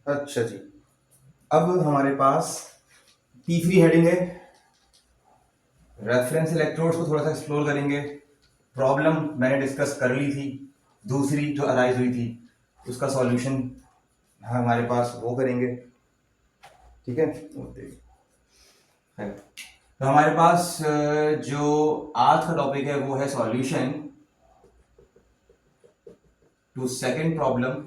अच्छा जी, अब हमारे पास तीसरी हेडिंग है, रेफरेंस इलेक्ट्रोड्स को थोड़ा सा एक्सप्लोर करेंगे। प्रॉब्लम मैंने डिस्कस कर ली थी, दूसरी जो अराइज हुई थी उसका सॉल्यूशन हमारे पास वो करेंगे। ठीक है, तो हमारे पास जो आज का टॉपिक है वो है solution to second problem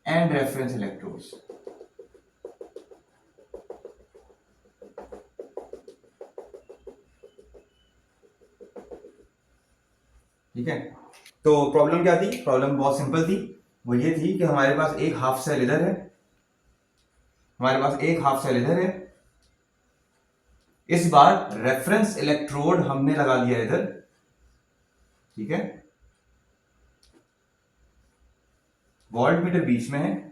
and reference electrodes. ठीक है, तो प्रॉब्लम क्या थी? प्रॉब्लम बहुत सिंपल थी। वो ये थी कि हमारे पास एक हाफ सेल इधर है, हमारे पास एक हाफ सेल इधर है। इस बार रेफरेंस इलेक्ट्रोड हमने लगा लिया इधर। ठीक है, वोल्ट मीटर बीच में है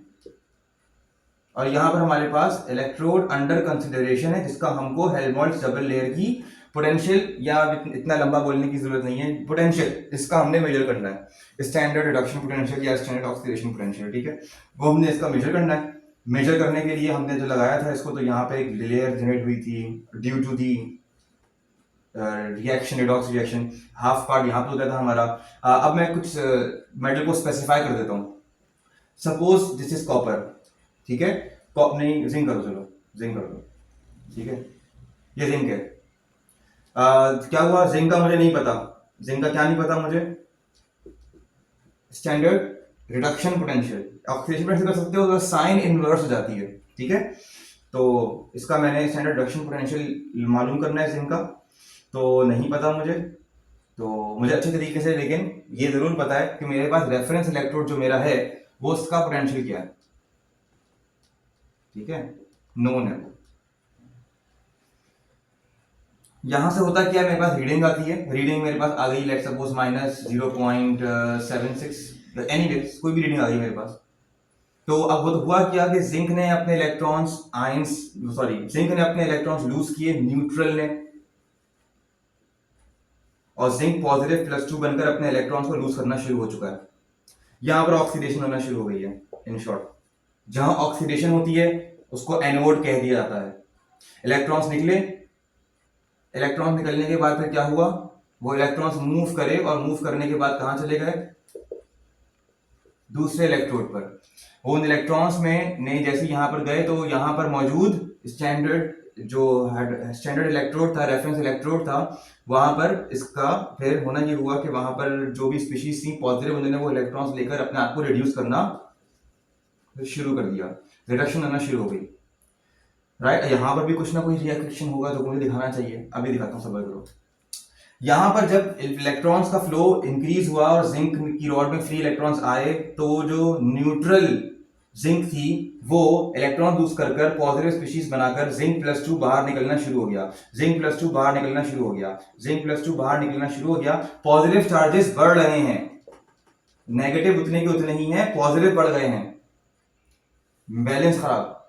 और यहां पर हमारे पास इलेक्ट्रोड अंडर कंसिडरेशन है, जिसका हमको हेल्महोल्ट्ज डबल लेयर की पोटेंशियल, या इतना लंबा बोलने की जरूरत नहीं है, पोटेंशियल इसका हमने मेजर करना है। स्टैंडर्ड रिडक्शन पोटेंशियल या स्टैंडर्ड ऑक्सीडेशन पोटेंशियल, ठीक है, वो हमने इसका मेजर करना है। मेजर करने के लिए हमने जो लगाया था इसको, तो यहाँ पे एक लेयर जनरेट हुई थी due to the reaction, redox reaction. Half part यहाँ पे होता था हमारा। अब मैं कुछ मेटल को स्पेसिफाई कर देता हूँ। सपोज दिस इज कॉपर, ठीक है, नहीं जिंक करो, चलो जिंक कर दो। ठीक है, ये जिंक है। क्या हुआ, जिंक का मुझे नहीं पता। जिंक का क्या नहीं पता मुझे? Standard reduction potential. Oxidation potential कर सकते हो तो साइन इनवर्स हो जाती है। ठीक है, तो इसका मैंने स्टैंडर्ड रिडक्शन पोटेंशियल मालूम करना है जिंक का, तो नहीं पता मुझे। तो मुझे अच्छे तरीके से लेकिन ये जरूर पता है कि मेरे पास रेफरेंस इलेक्ट्रोड जो मेरा है वो उसका पोटेंशियल क्या है। ठीक है, नोन है। यहां से होता क्या है, मेरे पास रीडिंग आती है, रीडिंग मेरे पास आ गई, लेट सपोज -0.76, एनी कोई भी रीडिंग आ गई मेरे पास। तो अब वो हुआ क्या कि जिंक ने अपने इलेक्ट्रॉन्स आयंस, सॉरी, जिंक ने अपने इलेक्ट्रॉन्स लूज किए न्यूट्रल ने, और जिंक पॉजिटिव +2 बनकर अपने इलेक्ट्रॉन्स को लूज करना शुरू हो चुका है। यहां पर ऑक्सीडेशन होना शुरू हो गई है। इन शॉर्ट, जहां ऑक्सीडेशन होती है उसको एनोड कह दिया जाता है। इलेक्ट्रॉन्स निकले, इलेक्ट्रॉन निकलने के बाद फिर क्या हुआ, वो इलेक्ट्रॉन्स मूव करे और मूव करने के बाद कहां चले गए? दूसरे इलेक्ट्रोड पर। वो उन इलेक्ट्रॉन्स में नहीं, जैसे यहां पर गए तो यहां पर मौजूद स्टैंडर्ड इलेक्ट्रोड था, रेफरेंस इलेक्ट्रोड था, वहां पर इसका फिर होना ये हुआ कि वहां पर जो भी स्पीशीज थी पॉजिटिव, उन्होंने वो इलेक्ट्रॉन्स लेकर अपने आप को रिड्यूस करना शुरू कर दिया, रिडक्शन होना शुरू हो गई। राइट, यहां पर भी कुछ ना कुछ रिएक्शन होगा जो मुझे दिखाना चाहिए, अभी दिखाता हूं, सबर करो। यहां पर जब इलेक्ट्रॉन्स का फ्लो इंक्रीज हुआ और जिंक की रॉड में फ्री इलेक्ट्रॉन्स आए, तो जो न्यूट्रल जिंक थी वो इलेक्ट्रॉन लूज कर पॉजिटिव स्पीशीज बनाकर जिंक+2 बाहर निकलना शुरू हो गया, जिंक+2 बाहर निकलना शुरू हो गया, जिंक+2 बाहर निकलना शुरू हो गया। पॉजिटिव चार्जेस बढ़ रहे हैं, नेगेटिव उतने के उतने ही हैं, पॉजिटिव बढ़ गए हैं, बैलेंस खराब।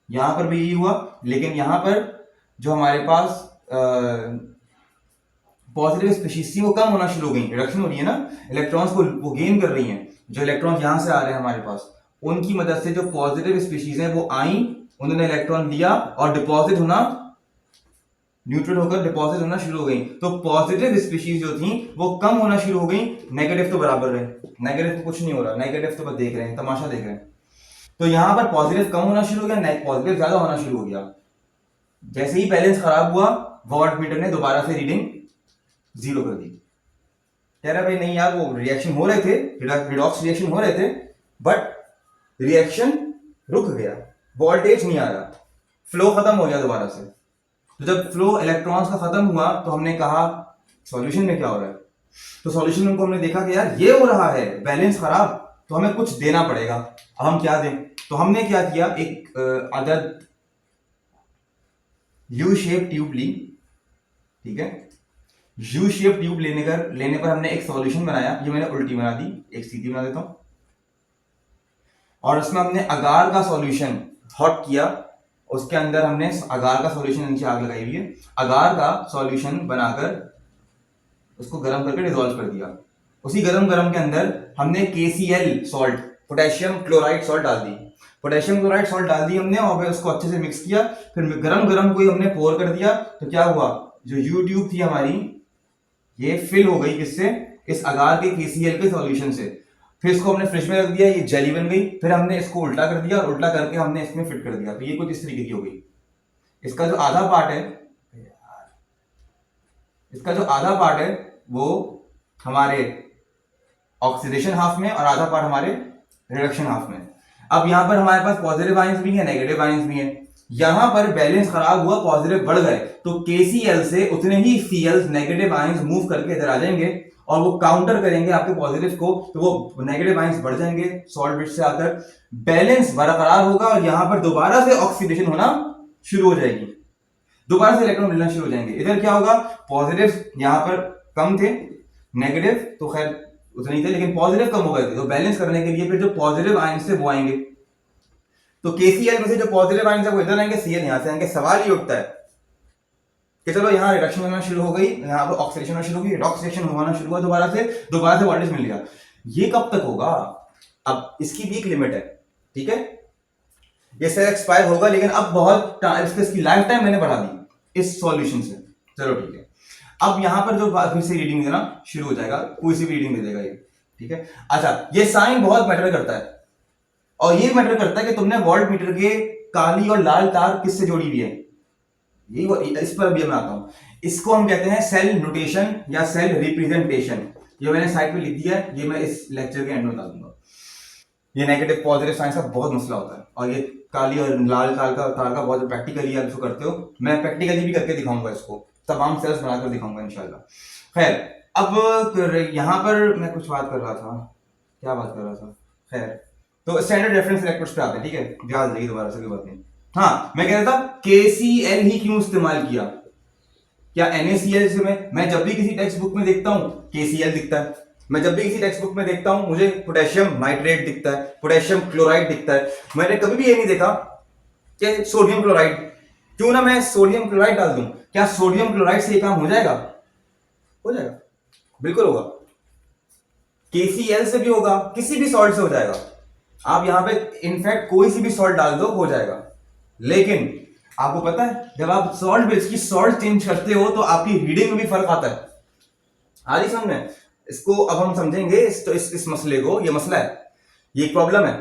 यहां पर भी यही हुआ, लेकिन यहां पर जो हमारे पास पॉजिटिव स्पीशीज थी वो कम होना शुरू हो गई, रिडक्शन हो रही है ना, इलेक्ट्रॉन्स को वो गेन कर रही हैं। जो इलेक्ट्रॉन्स यहां से आ रहे हैं हमारे पास, उनकी मदद से जो पॉजिटिव स्पीशीज हैं वो आई, उन्होंने इलेक्ट्रॉन लिया और डिपॉजिट होना, न्यूट्रल होकर डिपॉजिट होना शुरू हो गई। तो पॉजिटिव स्पीशीज जो थी वो कम होना शुरू हो गई, नेगेटिव तो बराबर रहे। नेगेटिव तो कुछ नहीं हो रहा, नेगेटिव तो बस देख रहे हैं, तमाशा देख रहे हैं। तो यहां पर पॉजिटिव कम होना शुरू हो गया, पॉजिटिव ज्यादा होना शुरू हो गया। जैसे ही बैलेंस खराब हुआ, वॉट मीटर ने दोबारा से रीडिंग 0 कर दी। कह रहा भाई नहीं यार, वो रिएक्शन हो रहे थे, रिडॉक्स रिएक्शन हो रहे थे, बट रिएक्शन रुक गया, वोल्टेज नहीं आया, फ्लो खत्म हो गया दोबारा से। तो जब फ्लो इलेक्ट्रॉन्स का खत्म हुआ तो हमने कहा सॉल्यूशन में क्या हो रहा है। तो सॉल्यूशन में हमने देखा कि यार ये हो रहा है, बैलेंस खराब, तो हमें कुछ देना पड़ेगा। अब हम क्या दें? तो हमने क्या किया, एक अदद यू शेप ट्यूब ली। ठीक है, यू शेप ट्यूब लेने पर हमने एक सॉल्यूशन बनाया। ये मैंने उल्टी बना दी, एक सीधी बना देता हूं। और उसमें हमने अगार का सॉल्यूशन हॉट किया, उसके अंदर हमने अगार का सॉल्यूशन, नीचे आग लगाई हुई है, अगार का सॉल्यूशन बनाकर उसको गर्म करके डिसॉल्व कर दिया। उसी गरम के अंदर हमने KCl salt potassium chloride salt डाल दी। पोटेशियम क्लोराइड सॉल्ट डाल दी हमने और फिर उसको अच्छे से मिक्स किया, फिर गरम गरम कोई हमने पोर कर दिया, तो क्या हुआ, जो यू ट्यूब थी हमारी ये फिल हो गई किससे, इस अगार के KCl के सॉल्यूशन से। फिर इसको हमने फ्रिज में रख दिया, ये जेली बन गई, फिर हमने इसको उल्टा कर दिया और उल्टा करके हमने इसमें फिट कर दिया, तो ये कुछ इस तरीके की हो गई। इसका जो आधा पार्ट है, इसका जो आधा पार्ट है वो हमारे ऑक्सीडेशन हाफ में और आधा पार्ट हमारे रिडक्शन हाफ में। अब यहां पर हमारे पास पॉजिटिव आयंस भी है, नेगेटिव आयंस भी है। यहां पर बैलेंस खराब हुआ, पॉजिटिव बढ़ गए, तो KCl से उतने ही Cl नेगेटिव आयंस मूव करके इधर आ जाएंगे और वो काउंटर करेंगे आपके पॉजिटिव को, तो वो नेगेटिव आयंस बढ़ जाएंगे सॉल्ट ब्रिज से आकर, बैलेंस बरकरार होगा और यहां पर दोबारा से ऑक्सीडेशन होना शुरू हो जाएगी, दोबारा से इलेक्ट्रॉन मिलना शुरू हो जाएंगे। इधर क्या होगा, पॉजिटिव यहां पर कम थे, नेगेटिव तो खैर उतने ही थे, लेकिन पॉजिटिव कम हो गए थे, तो बैलेंस करने के लिए फिर जो पॉजिटिव आयंस थे वो आएंगे, तो KCl में से जो पॉजिटिव आयंस है वो इधर आएंगे, Cl यहां से आएंगे। सवाल ये उठता है कि चलो यहाँ रिडक्शन होना शुरू हो गई, यहाँ पर ऑक्सीडेशन होना शुरू हो गई, ऑक्सीडेशन होना शुरू हुआ, दोबारा से वोल्टेज मिल गया, ये कब तक होगा, अब इसकी भी एक लिमिट है, ठीक है, ये सेल एक्सपायर होगा, लेकिन अब बहुत इसकी लाइफ टाइम मैंने बढ़ा दी इस सॉल्यूशन से। चलो ठीक है, अब यहां पर जो फिर से रीडिंग देना शुरू हो जाएगा, कोई सी भी रीडिंग दे देगा ये, ठीक है। अच्छा, ये साइन बहुत मैटर करता है, और ये मैटर करता है कि तुमने वोल्ट मीटर के काली और लाल तार किससे जोड़ी हुई है, यही इस पर अभी मैं आता हूं। इसको हम कहते हैं सेल नोटेशन या सेल रिप्रेजेंटेशन, ये मैंने साइड पे लिख दिया है, ये मैं इस लेक्चर के एंड में बता दूंगा। ये नेगेटिव पॉजिटिव साइंस का बहुत मसला होता है, और ये काली और लाल तार का बहुत प्रैक्टिकली आप इसको करते हो, मैं प्रैक्टिकली भी करके दिखाऊंगा इसको, तमाम सेल्स बनाकर दिखाऊंगा इंशाल्लाह। खैर, अब यहां पर मैं कुछ बात कर रहा था, क्या बात कर रहा था, खैर, तो स्टैंडर्ड रेफरेंस इलेक्ट्रोड्स पे आते हैं, ठीक है, याद रखिए दोबारा से, कोई बात नहीं। हाँ, मैं कह रहा था KCl ही क्यों इस्तेमाल किया, क्या NaCl से मैं जब भी किसी टेक्स्ट बुक में देखता हूं KCl दिखता है, मैं जब भी किसी टेक्स्ट बुक में देखता हूं मुझे पोटेशियम नाइट्रेट दिखता है, पोटेशियम क्लोराइड दिखता है, मैंने कभी भी ये नहीं देखा कि सोडियम क्लोराइड, क्यों ना मैं सोडियम क्लोराइड डाल दूं, क्या सोडियम क्लोराइड से ये काम हो जाएगा, हो जाएगा, बिल्कुल होगा, KCl से भी होगा, किसी भी सॉल्ट से हो जाएगा, आप यहां पे इनफैक्ट कोई सी भी सॉल्ट डाल दो हो जाएगा। लेकिन आपको पता है जब आप सॉल्ट बेस की सॉल्ट चेंज करते हो तो आपकी रीडिंग में भी फर्क आता है, आ रही समझ में, इसको अब हम समझेंगे इस मसले को, ये मसला है, ये प्रॉब्लम है,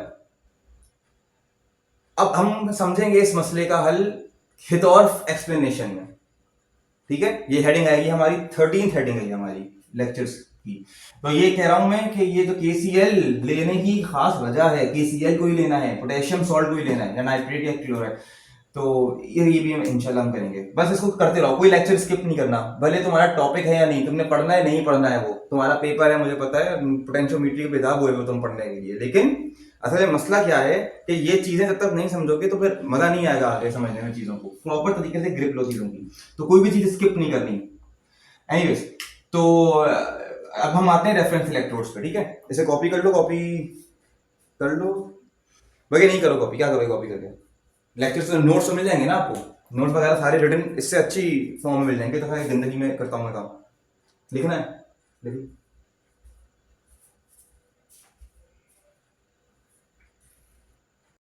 अब हम समझेंगे इस मसले का हल हितौर एक्सप्लेनेशन में, ठीक है। ये हेडिंग आएगी हमारी 13th हेडिंग है हमारी लेक्चर्स की। तो ये कह रहा हूं मैं कि ये जो KCl लेने की खास वजह है, KCl को ही लेना है, पोटेशियम सॉल्ट को ही लेना है, या नाइट्रेट या क्लोराइड, तो ये भी इंशाल्लाह हम करेंगे, बस इसको करते रहो, कोई लेक्चर स्किप नहीं करना, भले तुम्हारा टॉपिक है या नहीं, तुमने पढ़ना है नहीं पढ़ना है, वो तुम्हारा पेपर है, मुझे पता है, पोटेंशियोमीटर के बेदाब हुए हो तुम पढ़ने के लिए, लेकिन असल में मसला क्या है कि ये चीजें जब तक नहीं समझोगे तो फिर मजा नहीं आएगा आगे समझने में, चीजों को प्रॉपर तरीके से ग्रिप लो चीजों की, तो कोई भी चीज स्किप नहीं करनी। एनीवेज, तो अब हम आते हैं रेफरेंस इलेक्ट्रोड्स पे, ठीक है, इसे कॉपी कर लो, कॉपी कर लो, वगैरह नहीं करो कॉपी, क्या करोगे कॉपी करके, लेक्चर्स तो नोट्स तो मिल जाएंगे ना आपको, नोट्स वगैरह सारे रिटन इससे अच्छी फॉर्म में मिल जाएंगे, तो फिर गंदगी में करता हूँ मैं काम, लिखना है, लिखिए।